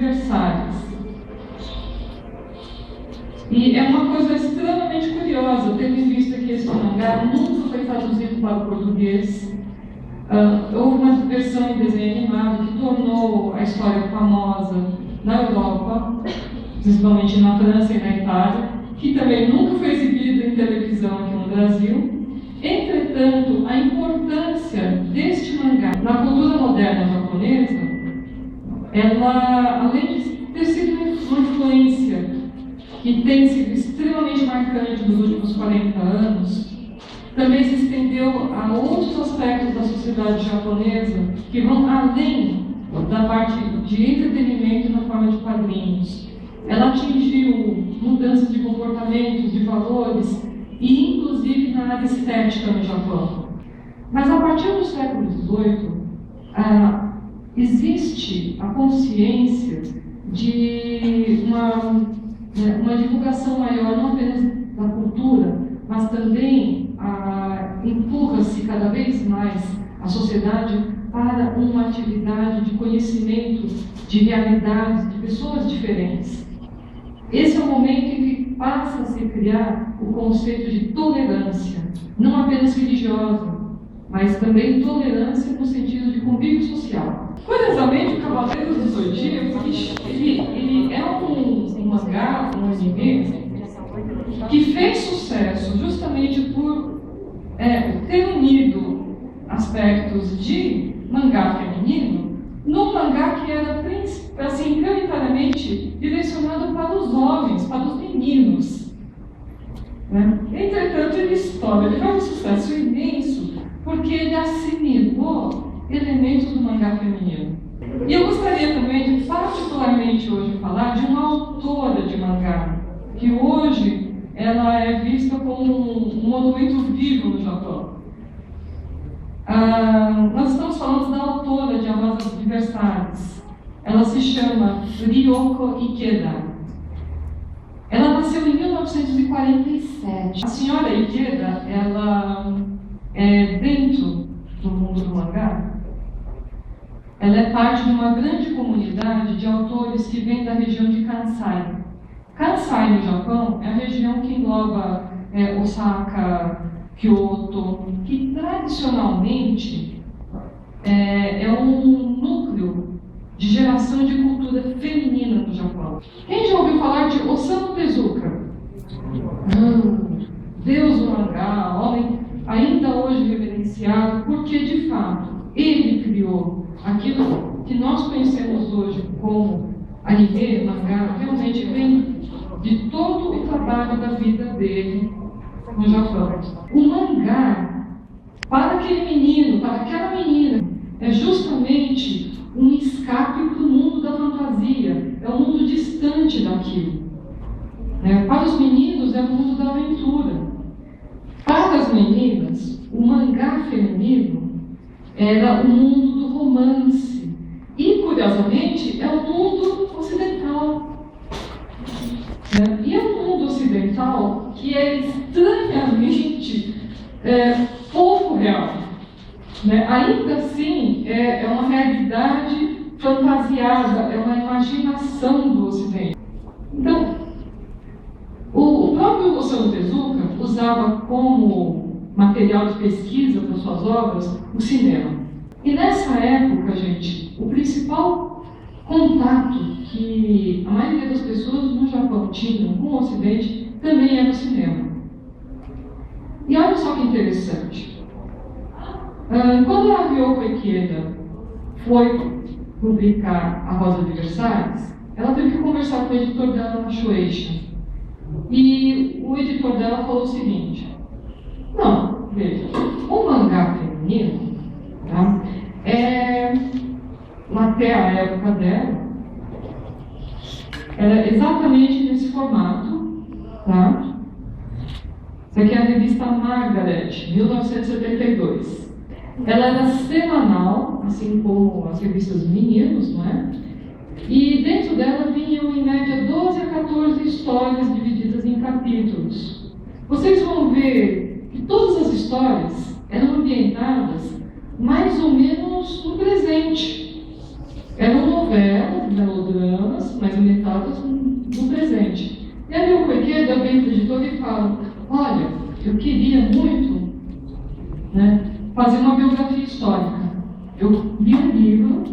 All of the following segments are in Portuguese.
adversárias. E é uma coisa extremamente curiosa, tendo em vista que esse mangá nunca foi traduzido para o português. Houve uma versão em desenho animado que tornou a história famosa na Europa, principalmente na França e na Itália, que também nunca foi exibida em televisão aqui no Brasil. Entretanto, a importância deste mangá na cultura moderna japonesa, ela, além de ter sido uma influência que tem sido extremamente marcante nos últimos 40 anos, também se estendeu a outros aspectos da sociedade japonesa que vão além da parte de entretenimento na forma de quadrinhos. Ela atingiu mudanças de comportamentos, de valores e inclusive na área estética no Japão. Mas a partir do século XVIII, existe a consciência de uma divulgação maior, não apenas da cultura, mas também empurra-se cada vez mais a sociedade para uma atividade de conhecimento de realidades, de pessoas diferentes. Esse é o momento em que passa a se criar o conceito de tolerância, não apenas religiosa, mas também tolerância no sentido de convívio social. Curiosamente, o Cavaleiros do Zodíaco, ele é um mangá, um anime, que fez sucesso justamente por ter unido aspectos de mangá feminino num mangá que era, assim, prioritariamente direcionado para os homens, para os meninos. Entretanto, ele faz um sucesso imenso porque ele assimilou elementos do mangá feminino. E eu gostaria também de, particularmente hoje, falar de uma autora de mangá, que hoje ela é vista como um monumento vivo no Japão. Nós estamos falando da autora de A Rosa de Versalhes. Ela se chama Ryoko Ikeda. Ela nasceu em 1947. A senhora Ikeda, ela dentro do mundo do mangá, ela é parte de uma grande comunidade de autores que vem da região de Kansai. Kansai, no Japão, é a região que engloba Osaka, Kyoto, que tradicionalmente é um núcleo de geração de cultura feminina no Japão. Quem já ouviu falar de Osamu Tezuka? Deus do mangá, homem ainda hoje reverenciado, porque de fato ele criou aquilo que nós conhecemos hoje como anime, mangá, realmente vem de todo o trabalho da vida dele no Japão. O mangá, para aquele menino, para aquela menina, é justamente um escape para o mundo da fantasia, é um mundo distante daquilo. Para os meninos, é o mundo da aventura. Para as meninas, o mangá feminino era o mundo do romance. E, curiosamente, é o mundo ocidental. E é um mundo ocidental que é estranhamente pouco real. Ainda assim, é uma realidade fantasiada, é uma imaginação do Ocidente. Então, o próprio Osamu Tezuka usava como material de pesquisa para suas obras o cinema. E nessa época, gente, o principal contato que a maioria das pessoas no Japão tinham com o Ocidente também era o cinema. E olha só que interessante. Quando a Ryoko Ikeda foi publicar A Rosa de Versalhes, ela teve que conversar com o editor dela na Shueisha. E o editor dela falou o seguinte: não, veja, o mangá feminino, tá, até a época dela, era exatamente nesse formato, tá? Isso aqui é a revista Margaret, 1972. Ela era semanal, assim como as revistas meninos, não é? E dentro dela vinham em média 12 a 14 histórias divididas em capítulos. Vocês vão ver que todas as histórias eram ambientadas mais ou menos no presente. Eram novelas, melodramas, mas ambientadas no presente. E aí o Coelho vem para o editor e fala: olha, eu queria muito, né, fazer uma biografia histórica. Eu li um livro,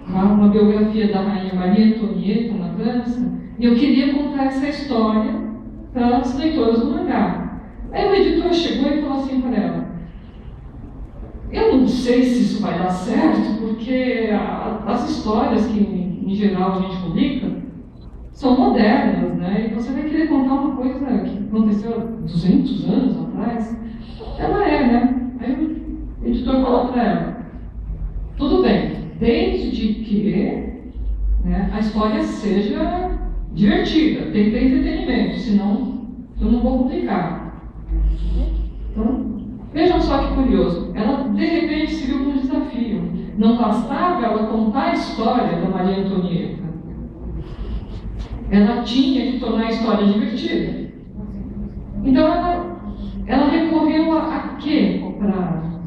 uma biografia da rainha Maria Antonieta na França, e eu queria contar essa história para os leitores do mangá. Aí o editor chegou e falou assim para ela: eu não sei se isso vai dar certo, porque as histórias que, em geral, a gente publica são modernas, né? E você vai querer contar uma coisa que aconteceu há 200 anos atrás. Ela né? Aí o editor falou para ela: tudo bem, desde que, né, a história seja divertida, tem que ter entretenimento, senão eu não vou publicar. Então, vejam só que curioso, ela de repente se viu com um desafio. Não bastava ela contar a história da Maria Antonieta, ela tinha que tornar a história divertida. Então ela recorreu a quê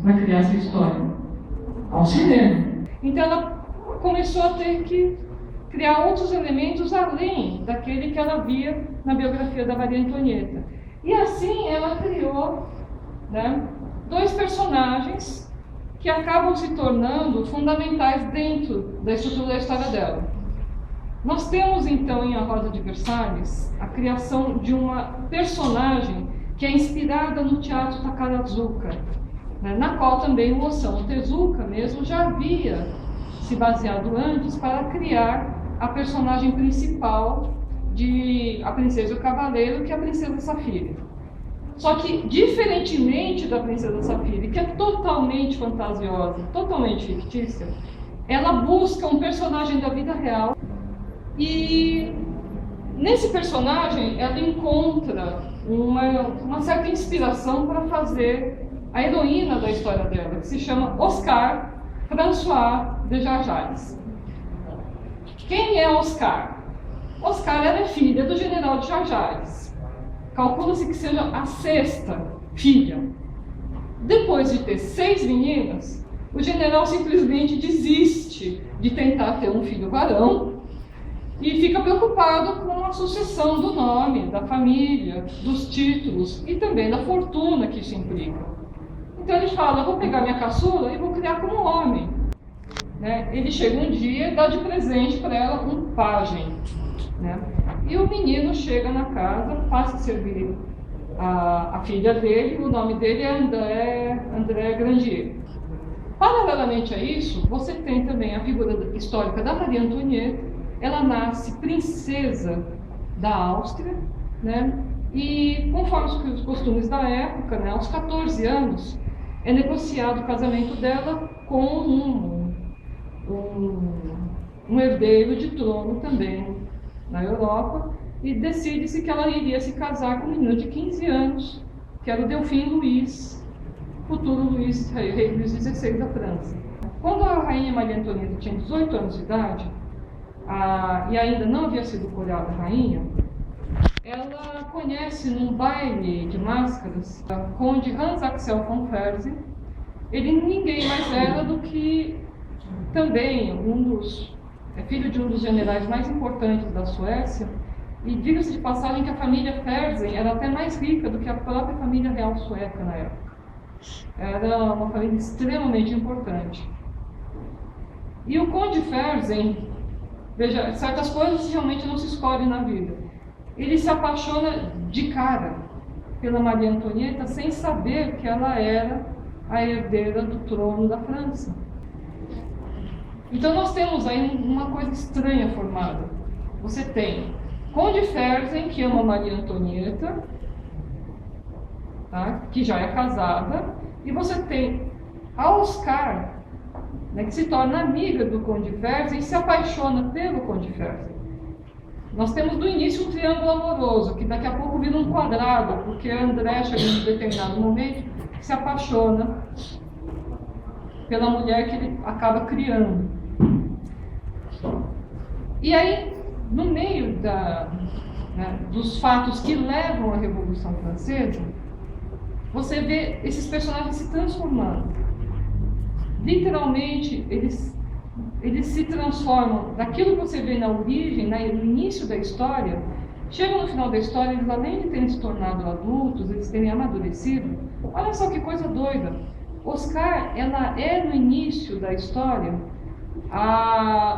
para criar essa história? Ao cinema. Então ela começou a ter que criar outros elementos além daquele que ela via na biografia da Maria Antonieta. E assim ela criou, né, dois personagens que acabam se tornando fundamentais dentro da estrutura da história dela. Nós temos então em A Rosa de Versalhes a criação de uma personagem que é inspirada no teatro Takarazuka, né, na qual também o Osamu Tezuka mesmo já havia se baseado antes para criar a personagem principal de A Princesa e o Cavaleiro, que é a Princesa Safira. Só que, diferentemente da Princesa Safira, que é totalmente fantasiosa, totalmente fictícia, ela busca um personagem da vida real e nesse personagem ela encontra uma certa inspiração para fazer a heroína da história dela, que se chama Oscar François de Jarjales. Quem é Oscar? Oscar ela é filha do general de Jarjales. Calcula-se que seja a 6ª filha. Depois de ter 6 meninas, o general simplesmente desiste de tentar ter um filho varão e fica preocupado com a sucessão do nome, da família, dos títulos e também da fortuna que isso implica. Então ele fala: vou pegar minha caçula e vou criar como homem. Né? Ele chega um dia e dá de presente para ela um pajem. Né? E o menino chega na casa, passa a servir a filha dele, o nome dele é André Grandier. Paralelamente a isso, você tem também a figura histórica da Maria Antonieta. Ela nasce princesa da Áustria, né? E conforme os costumes da época, né, aos 14 anos, é negociado o casamento dela com um herdeiro de trono também na Europa, e decide-se que ela iria se casar com um menino de 15 anos, que era o Delfim Luís, futuro Luís, rei Luís XVI da França. Quando a rainha Maria Antonieta tinha 18 anos de idade, e ainda não havia sido coroada rainha, ela conhece num baile de máscaras o conde Hans Axel von Fersen. Ele ninguém mais era do que também filho de um dos generais mais importantes da Suécia, e diga-se de passagem que a família Fersen era até mais rica do que a própria família real sueca na época. Era uma família extremamente importante. E o conde Fersen, veja, certas coisas realmente não se escolhem na vida. Ele se apaixona de cara pela Maria Antonieta sem saber que ela era a herdeira do trono da França. Então nós temos aí uma coisa estranha formada. Você tem conde Fersen, que ama Maria Antonieta, tá? Que já é casada, e você tem a Oscar, né, que se torna amiga do conde Fersen e se apaixona pelo conde Fersen. Nós temos do início um triângulo amoroso, que daqui a pouco vira um quadrado, porque André chega em um determinado momento se apaixona pela mulher que ele acaba criando. E aí, no meio dos fatos que levam à Revolução Francesa, você vê esses personagens se transformando. Literalmente, eles eles se transformam daquilo que você vê na origem, no início da história, chegam no final da história, eles além de terem se tornado adultos, eles terem amadurecido. Olha só que coisa doida. Oscar, ela é no início da história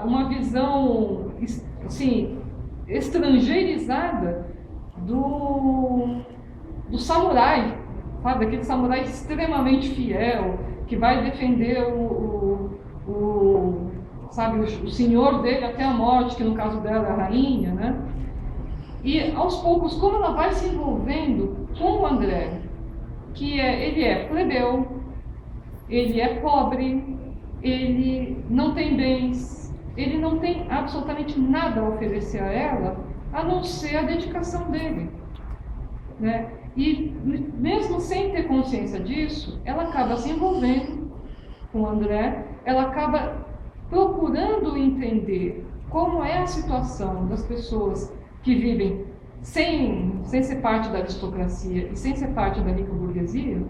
uma visão assim, estrangeirizada do samurai, sabe? Daquele samurai extremamente fiel, que vai defender o senhor dele até a morte, que no caso dela é a rainha, né? E aos poucos, como ela vai se envolvendo com o André, ele é plebeu, ele é pobre, ele não tem bens, ele não tem absolutamente nada a oferecer a ela, a não ser a dedicação dele, né? E mesmo sem ter consciência disso, ela acaba se envolvendo com o André, ela acaba procurando entender como é a situação das pessoas que vivem sem ser parte da aristocracia e sem ser parte da rica burguesia,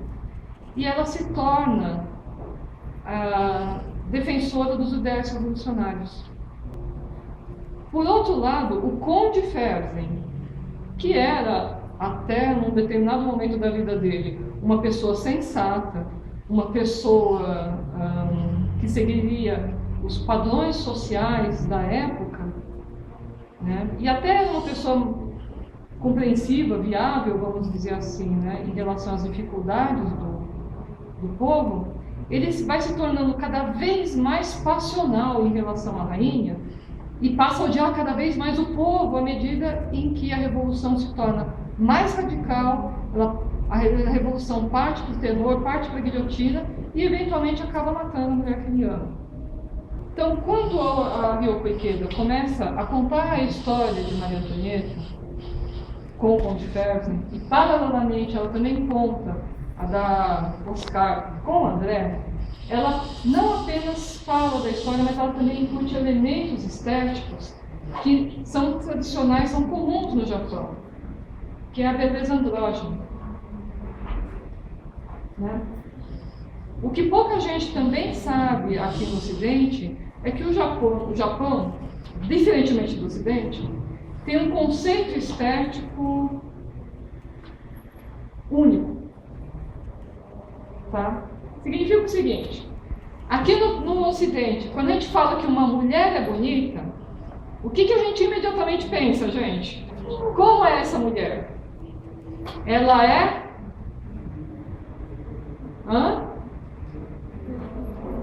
e ela se torna a defensora dos ideais revolucionários. Por outro lado, o Conde Fersen, que era, até num determinado momento da vida dele, uma pessoa sensata, uma pessoa que seguiria os padrões sociais da época, né? E até uma pessoa compreensiva, viável, vamos dizer assim, né? Em relação às dificuldades do povo, ele vai se tornando cada vez mais passional em relação à rainha e passa a odiar cada vez mais o povo à medida em que a revolução se torna mais radical, a revolução parte para o terror, parte para a guilhotina e eventualmente acaba matando a mulher que ele ama. Então, quando a Ryoko Ikeda começa a contar a história de Maria Antonieta com o Conde Fersen, e paralelamente ela também conta a da Oscar com o André, ela não apenas fala da história, mas ela também inclui elementos estéticos que são tradicionais, são comuns no Japão, que é a beleza andrógena, né? O que pouca gente também sabe aqui no Ocidente é que o Japão, diferentemente do Ocidente, tem um conceito estético único. Tá? Significa o seguinte: aqui no Ocidente, quando a gente fala que uma mulher é bonita, o que a gente imediatamente pensa, gente? Como é essa mulher? Ela é...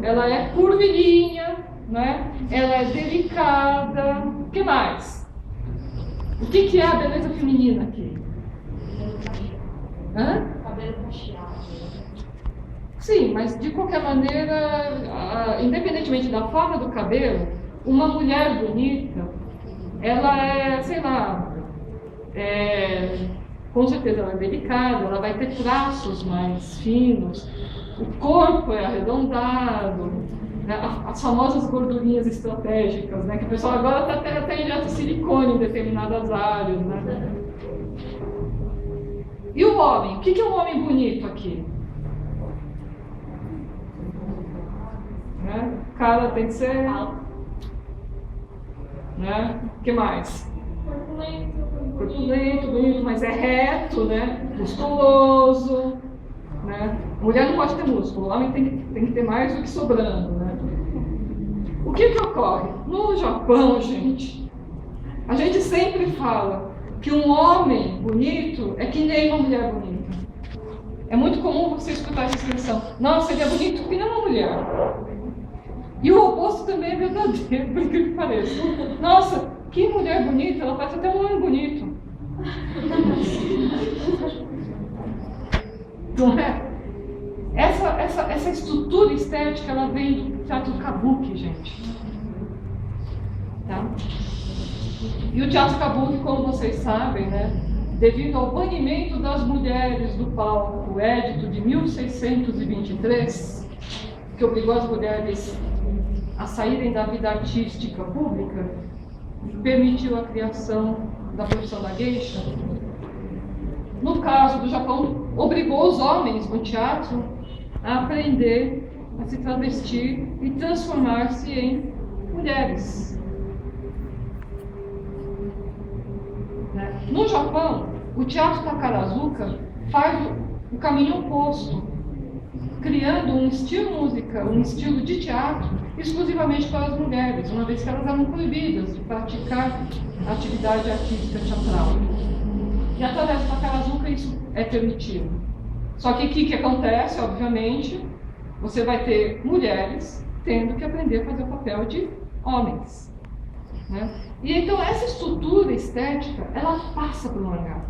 Ela é curvilínea, né? Ela é delicada. O que mais? O que é a beleza feminina aqui? Cabelo cacheado. Sim, mas de qualquer maneira, independentemente da forma do cabelo, uma mulher bonita, ela é, sei lá, com certeza ela é delicada, ela vai ter traços mais finos, o corpo é arredondado, né? As famosas gordurinhas estratégicas, né? Que o pessoal agora está até injetando silicone em determinadas áreas, né? E o homem? O que é um homem bonito aqui? Né? O cara tem que ser... Né? O que mais? Corpulento, bonito, mas é reto, né? Musculoso, né? Mulher não pode ter músculo, o homem tem que ter mais do que sobrando, né? O que ocorre? No Japão, a gente sempre fala que um homem bonito é que nem uma mulher bonita. É muito comum você escutar essa expressão: nossa, ele é bonito que nem uma mulher. E o oposto também é verdadeiro, por incrível que pareça. Nossa, que mulher bonita, ela parece até um homem bonito. Não é? Essa estrutura estética, ela vem do teatro kabuki, gente. Tá? E o teatro kabuki, como vocês sabem, né, devido ao banimento das mulheres do palco, o Edito de 1623, que obrigou as mulheres a saírem da vida artística pública, permitiu a criação da profissão da geisha. No caso do Japão, obrigou os homens no teatro a aprender a se travestir e transformar-se em mulheres. Né? No Japão, o teatro Takarazuka faz o caminho oposto, criando um estilo musical, um estilo de teatro exclusivamente para as mulheres, uma vez que elas eram proibidas de praticar atividade artística teatral. E através do Takarazuka isso é permitido. Só que o que acontece, obviamente, você vai ter mulheres tendo que aprender a fazer o papel de homens. Né? E então essa estrutura estética, ela passa para o mangá.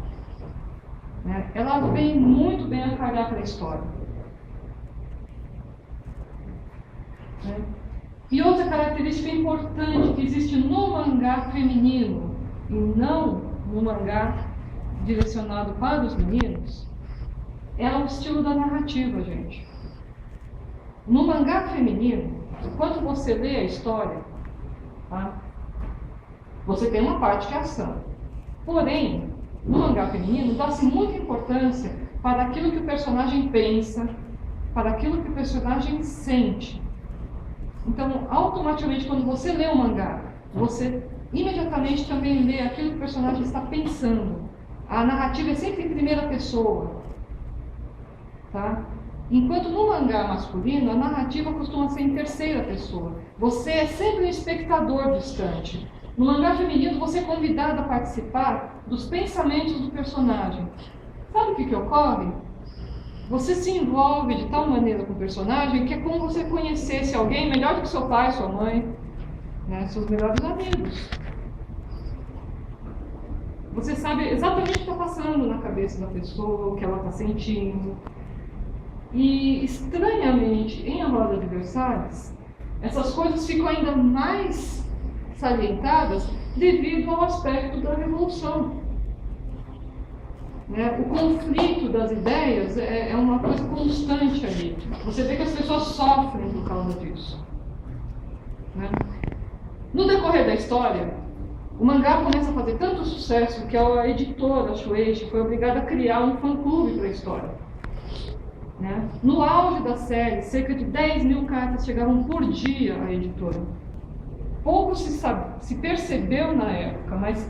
Né? Ela vem muito bem a calhar para a história. Né? E outra característica importante que existe no mangá feminino e não no mangá direcionado para os meninos é o estilo da narrativa, gente. No mangá feminino, quando você lê a história, tá? Você tem uma parte que é ação. Porém, no mangá feminino, dá-se muita importância para aquilo que o personagem pensa, para aquilo que o personagem sente. Então, automaticamente, quando você lê o mangá, você imediatamente também lê aquilo que o personagem está pensando. A narrativa é sempre em primeira pessoa. Tá? Enquanto no mangá masculino, a narrativa costuma ser em terceira pessoa. Você é sempre um espectador distante. No mangá feminino, você é convidado a participar dos pensamentos do personagem. Sabe o que ocorre? Você se envolve de tal maneira com o personagem que é como você conhecesse alguém melhor do que seu pai, sua mãe, né, seus melhores amigos. Você sabe exatamente o que está passando na cabeça da pessoa, o que ela está sentindo. E, estranhamente, em A Roda de Versalhes, essas coisas ficam ainda mais salientadas devido ao aspecto da revolução. Né? O conflito das ideias é uma coisa constante ali. Você vê que as pessoas sofrem por causa disso. Né? No decorrer da história, o mangá começa a fazer tanto sucesso que a editora a Shueisha foi obrigada a criar um fã-clube para a história. Né? No auge da série, cerca de 10 mil cartas chegavam por dia à editora. Pouco se percebeu na época, mas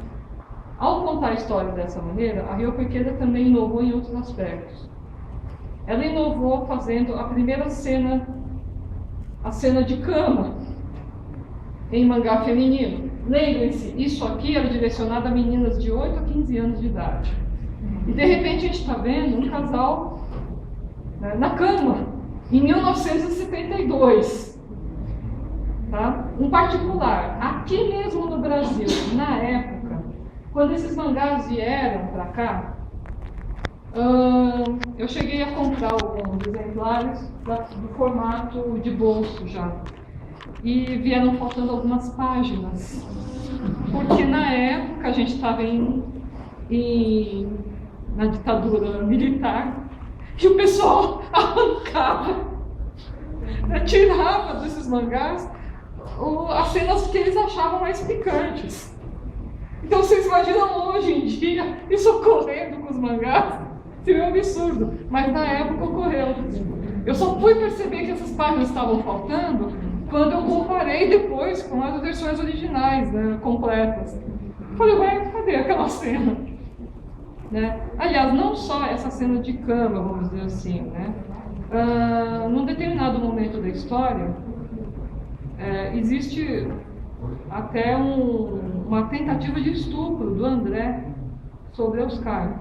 ao contar a história dessa maneira, a Ryoko Ikeda também inovou em outros aspectos. Ela inovou fazendo a primeira cena, a cena de cama, em mangá feminino. Lembrem-se, isso aqui era direcionado a meninas de 8 a 15 anos de idade. E de repente a gente está vendo um casal, né, na cama, em 1972. Tá? Um particular, aqui mesmo no Brasil, na época, quando esses mangás vieram para cá, eu cheguei a comprar alguns exemplares do formato de bolso já. E vieram faltando algumas páginas. Porque na época a gente estava na ditadura militar e o pessoal arrancava, tirava desses mangás as cenas que eles achavam mais picantes. Então vocês imaginam hoje em dia isso ocorrendo com os mangás? Seria um absurdo, mas na época ocorreu. Eu só fui perceber que essas páginas estavam faltando quando eu comparei depois com as versões originais, né, completas. Falei, ué, cadê aquela cena? Né? Aliás, não só essa cena de cama, vamos dizer assim, né? Num determinado momento da história, existe até uma tentativa de estupro do André sobre Oscar.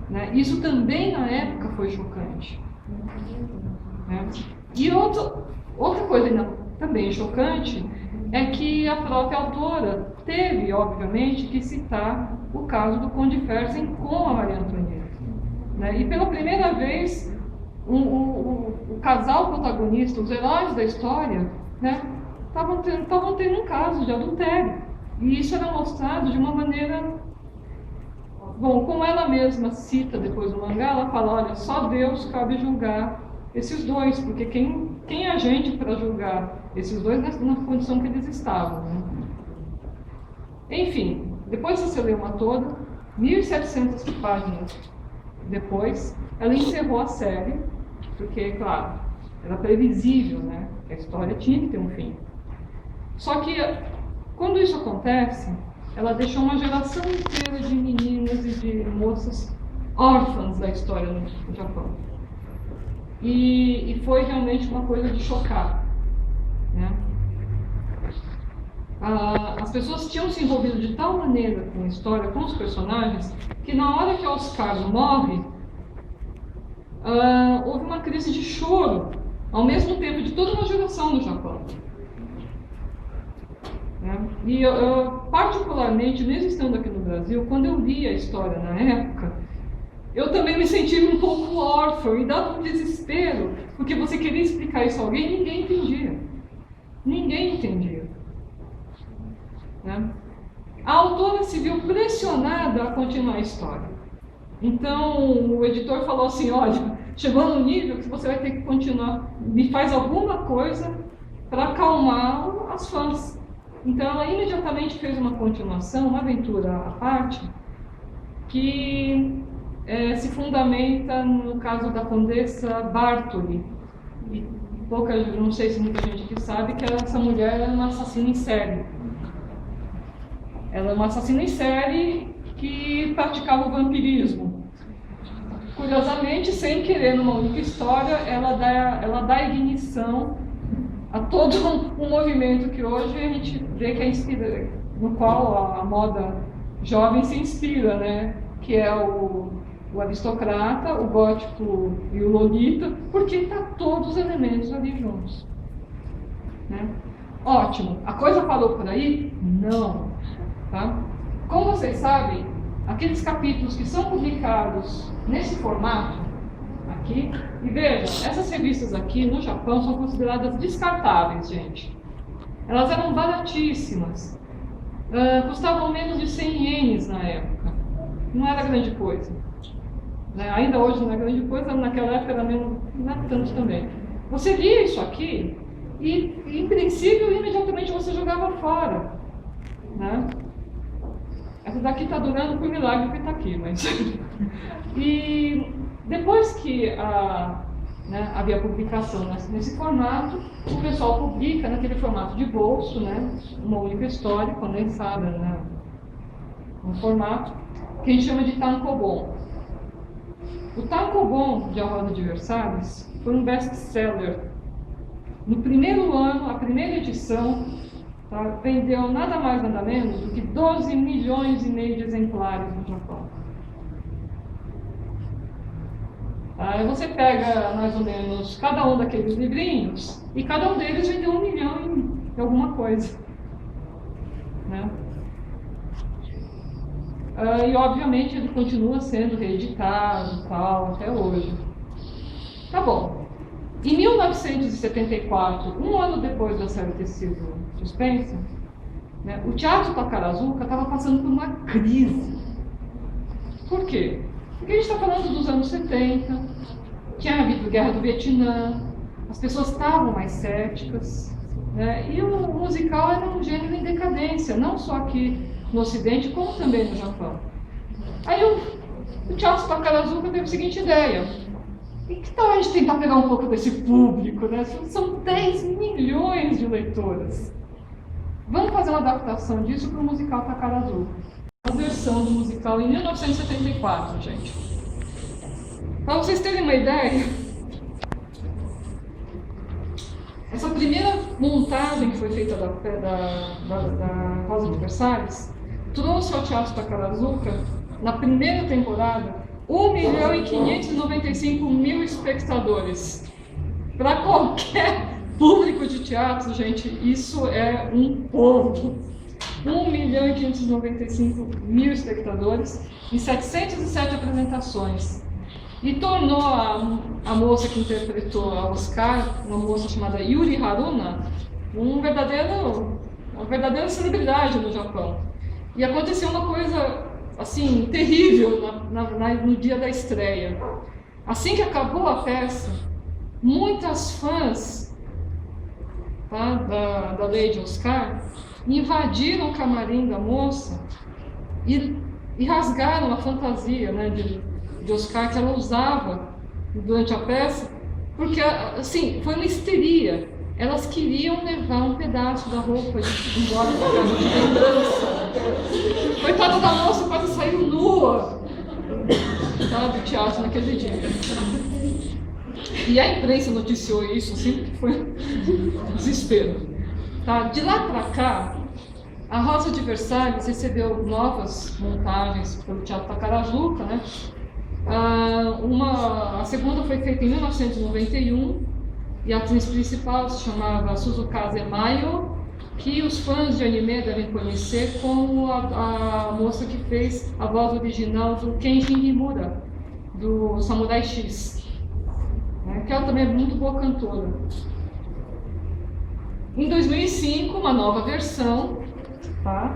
Né? Isso também na época foi chocante. Né? E outra coisa também chocante é que a própria autora teve, obviamente, que citar o caso do Conde Fersen com a Maria Antonieta. Né? E pela primeira vez, o casal protagonista, os heróis da história, né, estavam tendo um caso de adultério. E isso era mostrado de uma maneira... Bom, como ela mesma cita depois no mangá, ela fala, olha, só Deus cabe julgar esses dois, porque quem é a gente para julgar esses dois na condição que eles estavam. Né? Enfim, depois que você leu uma toda, 1.700 páginas depois, ela encerrou a série, porque, claro, era previsível, né? Que a história tinha que ter um fim. Só que, quando isso acontece, ela deixou uma geração inteira de meninas e de moças órfãs da história no Japão. E foi realmente uma coisa de chocar, né? As pessoas tinham se envolvido de tal maneira com a história, com os personagens, que na hora que Oscar morre, houve uma crise de choro, ao mesmo tempo de toda uma geração no Japão. E particularmente, mesmo estando aqui no Brasil, quando eu li a história na época, eu também me senti um pouco órfão e dava um desespero, porque você queria explicar isso a alguém e ninguém entendia. Ninguém entendia. Né? A autora se viu pressionada a continuar a história. Então, o editor falou assim, olha, chegou no nível que você vai ter que continuar, me faz alguma coisa para acalmar as fãs. Então, ela imediatamente fez uma continuação, uma aventura à parte, que se fundamenta no caso da Condessa Bartoli. E não sei se muita gente aqui sabe que essa mulher é uma assassina em série. Ela é uma assassina em série que praticava o vampirismo. Curiosamente, sem querer, numa única história, ela dá ignição a todo um movimento que hoje a gente vê que é no qual a moda jovem se inspira, né? Que é o aristocrata, o gótico e o lolita, porque está todos os elementos ali juntos. Né? Ótimo. A coisa parou por aí? Não. Tá? Como vocês sabem, aqueles capítulos que são publicados nesse formato, aqui, e veja, essas revistas aqui no Japão são consideradas descartáveis, gente. Elas eram baratíssimas, custavam menos de 100 ienes na época, não era grande coisa. Né? Ainda hoje não é grande coisa, naquela época era menos, não é tanto também. Você lia isso aqui e, em princípio, imediatamente você jogava fora. Né? Essa daqui está durando por milagre que está aqui, mas... E depois que havia publicação nesse formato, o pessoal publica naquele formato de bolso, né? Uma única história condensada, né? Um formato que a gente chama de tankobon. O tankobon de A Rosa de Versalhes foi um best-seller. No primeiro ano, a primeira edição, tá, vendeu nada mais nada menos do que 12 milhões e meio de exemplares no Japão. Aí você pega mais ou menos cada um daqueles livrinhos e cada um deles vendeu 1 milhão e alguma coisa. Né? E obviamente ele continua sendo reeditado tal, até hoje. Tá bom. Em 1974, um ano depois da série ter sido suspensa, né, o Teatro Takarazuka estava passando por uma crise. Por quê? Porque a gente está falando dos anos 70, tinha havido Guerra do Vietnã, as pessoas estavam mais céticas, né, e o musical era um gênero em decadência, não só aqui no Ocidente, como também no Japão. Aí o Teatro Takarazuka teve a seguinte ideia: e que tal a gente tentar pegar um pouco desse público, né? São 10 milhões de leitoras. Vamos fazer uma adaptação disso para o musical Takarazuka. A versão do musical em 1974, gente. Para vocês terem uma ideia, essa primeira montagem que foi feita da Rosa de Versalhes trouxe ao Teatro Takarazuka, na primeira temporada, 1.595.000 espectadores. Para qualquer público de teatro, gente, isso é um povo. 1.595.000 espectadores em 707 apresentações. E tornou a moça que interpretou a Oscar, uma moça chamada Yuri Haruna, uma verdadeira celebridade no Japão. E aconteceu uma coisa assim terrível no dia da estreia. Assim que acabou a peça, muitas fãs, tá, da Lady Oscar invadiram o camarim da moça e rasgaram a fantasia, né, de Oscar que ela usava durante a peça, porque assim, foi uma histeria. elas queriam levar um pedaço da roupa embora da casa de lembrança. Coitada da moça, quase saiu nua do teatro naquele dia. E a imprensa noticiou isso, assim, que foi um desespero. Tá? De lá para cá, a Rosa de Versalhes recebeu novas montagens pelo Teatro Takarazuka, né? A segunda foi feita em 1991 e a atriz principal se chamava Suzukaze Mayo, que os fãs de anime devem conhecer como a moça que fez a voz original do Kenshin Himura, do Samurai X, né? Que ela também é muito boa cantora. Em 2005, uma nova versão, tá?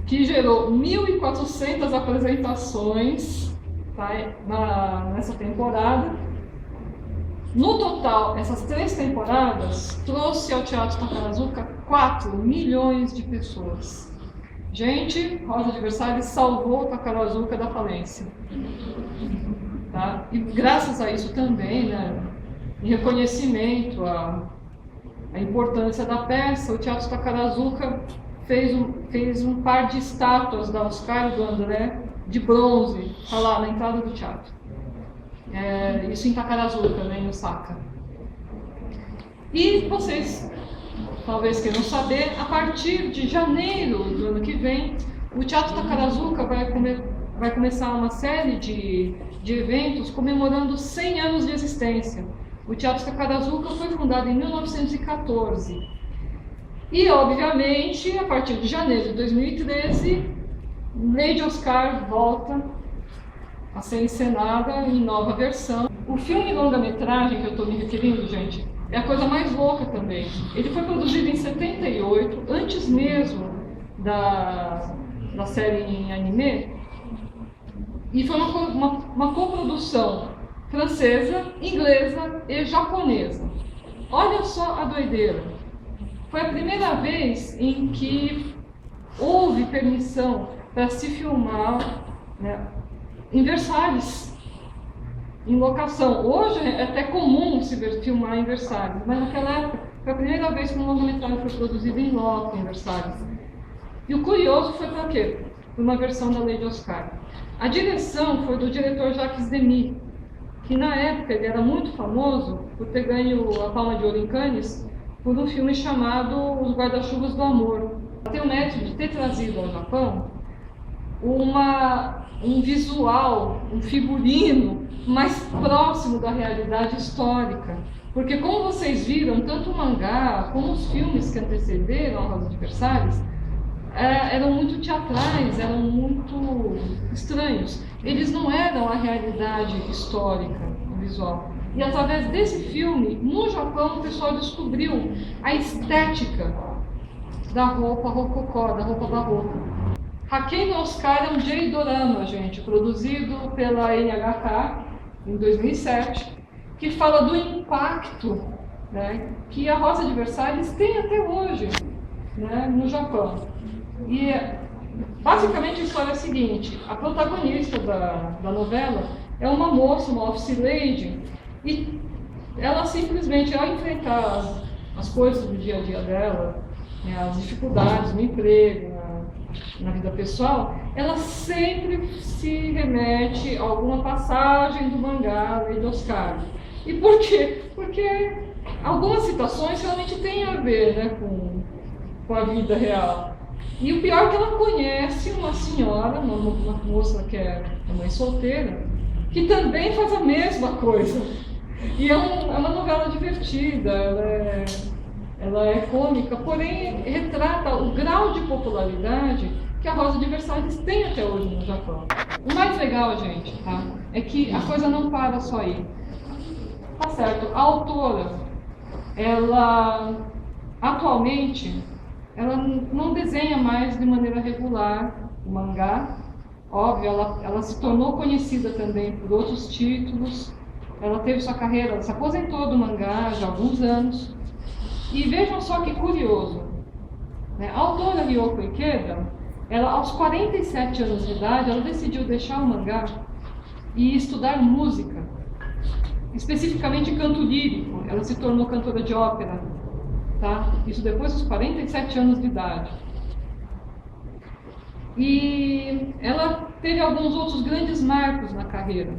Que gerou 1.400 apresentações, tá? Nessa temporada. No total, essas 3 temporadas trouxe ao Teatro Takarazuka 4 milhões de pessoas. Gente, Rosa de Versalhes salvou o Takarazuka da falência. Tá? E graças a isso também, né, em reconhecimento à importância da peça, o Teatro Takarazuka fez um par de estátuas da Oscar e do André de bronze, tá lá na entrada do teatro. Isso em Takarazuka, né, em Osaka. E vocês talvez queiram saber, a partir de janeiro do ano que vem, o Teatro Takarazuka vai começar uma série de eventos comemorando 100 anos de existência. O Teatro Takarazuka foi fundado em 1914. E, obviamente, a partir de janeiro de 2013, Lady Oscar volta a ser encenada em nova versão. O filme longa-metragem que eu estou me referindo, gente, é a coisa mais louca também. Ele foi produzido em 78, antes mesmo da série em anime, e foi uma coprodução francesa, inglesa e japonesa. Olha só a doideira. Foi a primeira vez em que houve permissão para se filmar, né, em Versalhes, em locação. Hoje é até comum se filmar em Versalhes, mas naquela época foi a primeira vez que um longa-metragem foi produzido em loco em Versalhes. E o curioso foi para quê? Foi uma versão da Lady Oscar. A direção foi do diretor Jacques Demy, que na época ele era muito famoso por ter ganho a Palma de Ouro em Cannes por um filme chamado Os Guarda-Chuvas do Amor. Tem o mérito de ter trazido ao Japão um visual, um figurino mais próximo da realidade histórica. Porque, como vocês viram, tanto o mangá como os filmes que antecederam a Rosa de Versalhes eram muito teatrais, eram muito estranhos. Eles não eram a realidade histórica, visual. E através desse filme, no Japão, o pessoal descobriu a estética da roupa rococó, da roupa barroca. Hakei no Oscar é um J-dorama, gente, produzido pela NHK em 2007, que fala do impacto, né, que a Rosa de Versalhes tem até hoje, né, no Japão. E basicamente a história é a seguinte: a protagonista da novela é uma moça, uma office lady, e ela simplesmente, ao enfrentar as coisas do dia a dia dela, né, as dificuldades no emprego, na vida pessoal, ela sempre se remete a alguma passagem do mangá Lady Oscar. E por quê? Porque algumas situações realmente têm a ver, né, com a vida real. E o pior é que ela conhece uma senhora, uma moça que é mãe solteira, que também faz a mesma coisa. E é uma novela divertida, ela é cômica, porém retrata o grau de popularidade que a Rosa de Versalhes tem até hoje no Japão. O mais legal, gente, tá, é que a coisa não para só aí. Tá certo, a autora, ela atualmente ela não desenha mais de maneira regular o mangá. Óbvio, ela se tornou conhecida também por outros títulos. Ela teve sua carreira, ela se aposentou do mangá já há alguns anos. E vejam só que curioso, né? A autora Ryoko Ikeda, ela aos 47 anos de idade, ela decidiu deixar o mangá e estudar música. especificamente canto lírico. Ela se tornou cantora de ópera, tá? Isso depois dos 47 anos de idade. E ela teve alguns outros grandes marcos na carreira.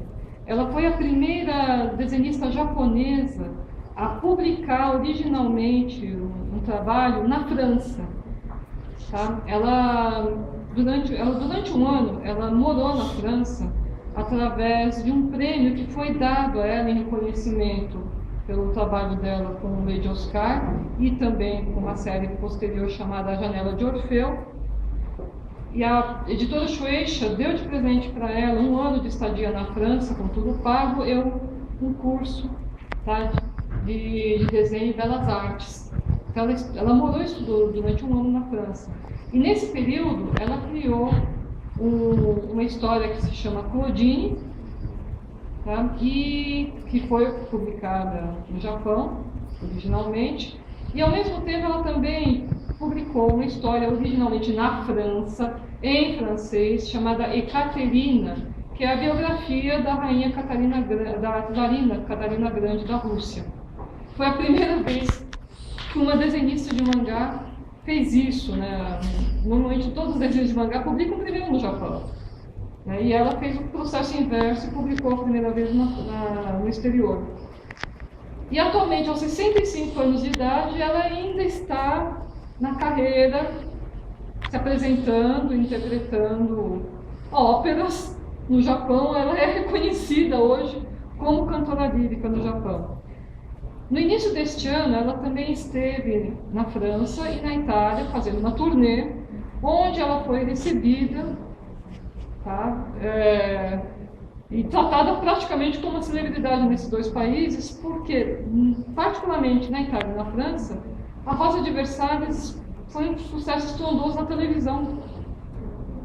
Ela foi a primeira desenhista japonesa a publicar originalmente um trabalho na França. Tá? Durante um ano, ela morou na França através de um prêmio que foi dado a ela em reconhecimento pelo trabalho dela com Lady Oscar e também com uma série posterior chamada A Janela de Orfeu. E a editora Shueisha deu de presente para ela um ano de estadia na França, com tudo pago, e um curso, tá, de desenho e belas artes. Então, ela morou e estudou durante um ano na França. E nesse período, ela criou uma história que se chama Claudine, tá, e que foi publicada no Japão, originalmente. E, ao mesmo tempo, ela também publicou uma história originalmente na França, em francês, chamada Ekaterina, que é a biografia da rainha Catarina Grande da Rússia. Foi a primeira vez que uma desenhista de mangá fez isso, né? Normalmente todos os desenhos de mangá publicam primeiro no Japão, né? E ela fez o processo inverso e publicou a primeira vez no exterior. E atualmente, aos 65 anos de idade, ela ainda está na carreira, se apresentando, interpretando óperas no Japão. Ela é reconhecida hoje como cantora lírica no Japão. No início deste ano, ela também esteve na França e na Itália fazendo uma turnê, onde ela foi recebida, tá, e tratada praticamente como uma celebridade nesses dois países, porque, particularmente na Itália e na França, A Rosa de Versalhes foi um sucesso estrondoso na televisão.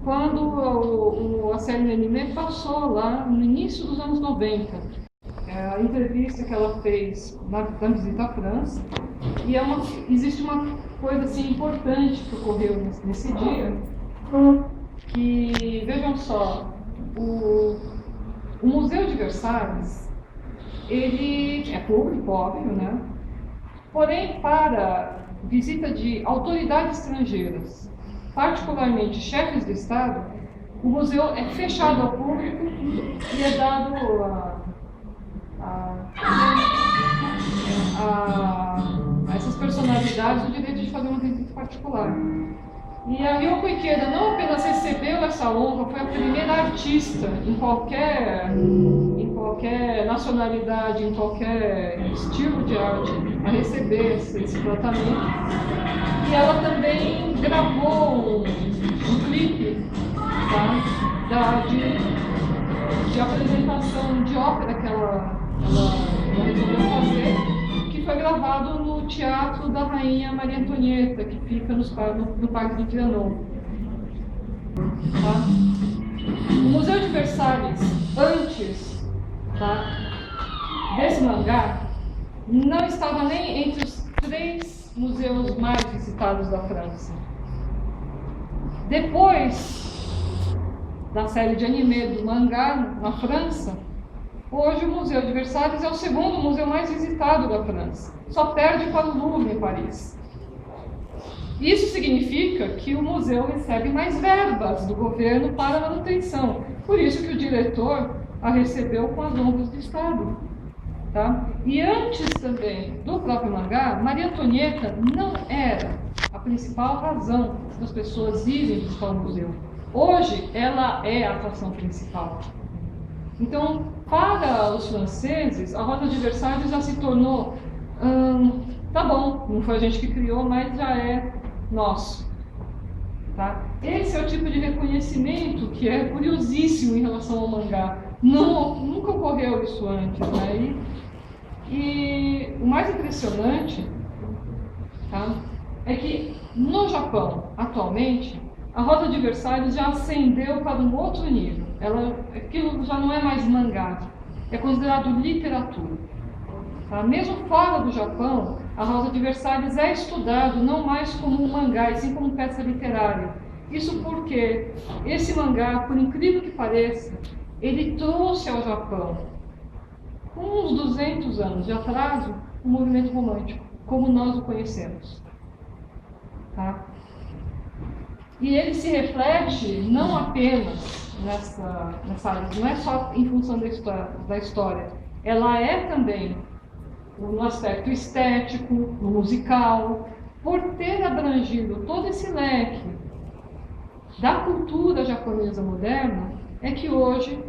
Quando a série anime passou lá no início dos anos 90, a entrevista que ela fez na visita à França, e existe uma coisa assim, importante que ocorreu nesse dia, que, vejam só, o Museu de Versalhes, ele é público, óbvio, né? Porém, para visita de autoridades estrangeiras, particularmente chefes de Estado, o museu é fechado ao público e é dado a essas personalidades o direito de fazer uma visita particular. E a Ryoko Ikeda não apenas recebeu essa honra, foi a primeira artista em qualquer nacionalidade, em qualquer estilo de arte, a receber esse tratamento. E ela também gravou um clipe, tá, de apresentação de ópera que ela resolveu fazer, que foi gravado no Teatro da Rainha Maria Antonieta, que fica no Parque de Trianon. Tá? O Museu de Versalhes, antes, tá, desse mangá, não estava nem entre os 3 museus mais visitados da França. Depois da série de anime do mangá na França, hoje o Museu de Versalhes é o 2º museu mais visitado da França. Só perde para o Louvre em Paris. Isso significa que o museu recebe mais verbas do governo para manutenção. Por isso que o diretor a recebeu com as honras de Estado. Tá? E antes também do próprio mangá, Maria Antonieta não era a principal razão das pessoas irem visitar o museu. Hoje, ela é a atração principal. Então, para os franceses, a Rosa de Versalhes já se tornou, tá bom, não foi a gente que criou, mas já é nosso. Tá? Esse é o tipo de reconhecimento que é curiosíssimo em relação ao mangá. Nunca ocorreu isso antes, né? E o mais impressionante, tá, é que no Japão, atualmente, a Rosa de Versalhes já ascendeu para um outro nível. Aquilo já não é mais mangá, é considerado literatura. Tá? Mesmo fora do Japão, a Rosa de Versalhes é estudado não mais como um mangá, e sim como peça literária. Isso porque esse mangá, por incrível que pareça, ele trouxe ao Japão com uns 200 anos de atraso, o movimento romântico, como nós o conhecemos. Tá? E ele se reflete não apenas nessa área, não é só em função da história, ela é também no aspecto estético, no musical, por ter abrangido todo esse leque da cultura japonesa moderna, é que hoje,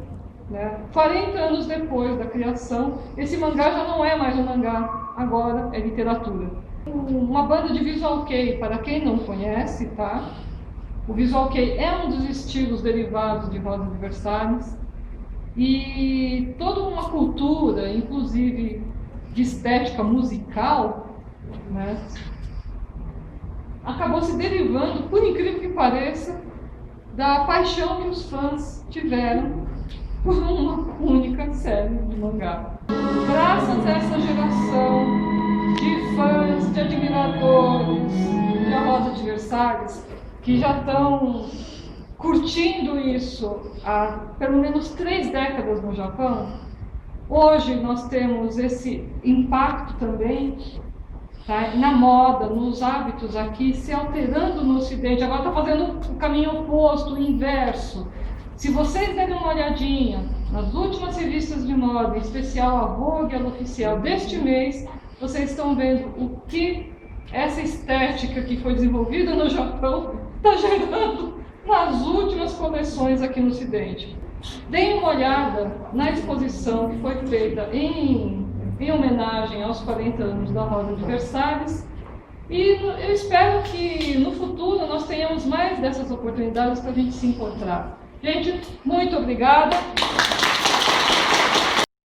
40 anos depois da criação, esse mangá já não é mais um mangá, agora é literatura. Uma banda de visual kei, para quem não conhece, tá? O visual kei é um dos estilos derivados de Rosa de Versalhes, e toda uma cultura, inclusive de estética musical, acabou se derivando, por incrível que pareça, da paixão que os fãs tiveram por uma única série de mangá. Graças a essa geração de fãs, de admiradores de A Rosa de Versalhes, que já estão curtindo isso há pelo menos 3 décadas no Japão, hoje nós temos esse impacto também, tá, na moda, nos hábitos aqui, se alterando no Ocidente. Agora está fazendo o caminho oposto, o inverso. Se vocês derem uma olhadinha nas últimas revistas de moda, em especial a Vogue, a oficial deste mês, vocês estão vendo o que essa estética que foi desenvolvida no Japão está gerando nas últimas coleções aqui no Ocidente. Deem uma olhada na exposição que foi feita em homenagem aos 40 anos da Rosa de Versalhes, e eu espero que no futuro nós tenhamos mais dessas oportunidades para a gente se encontrar. Gente, muito obrigada.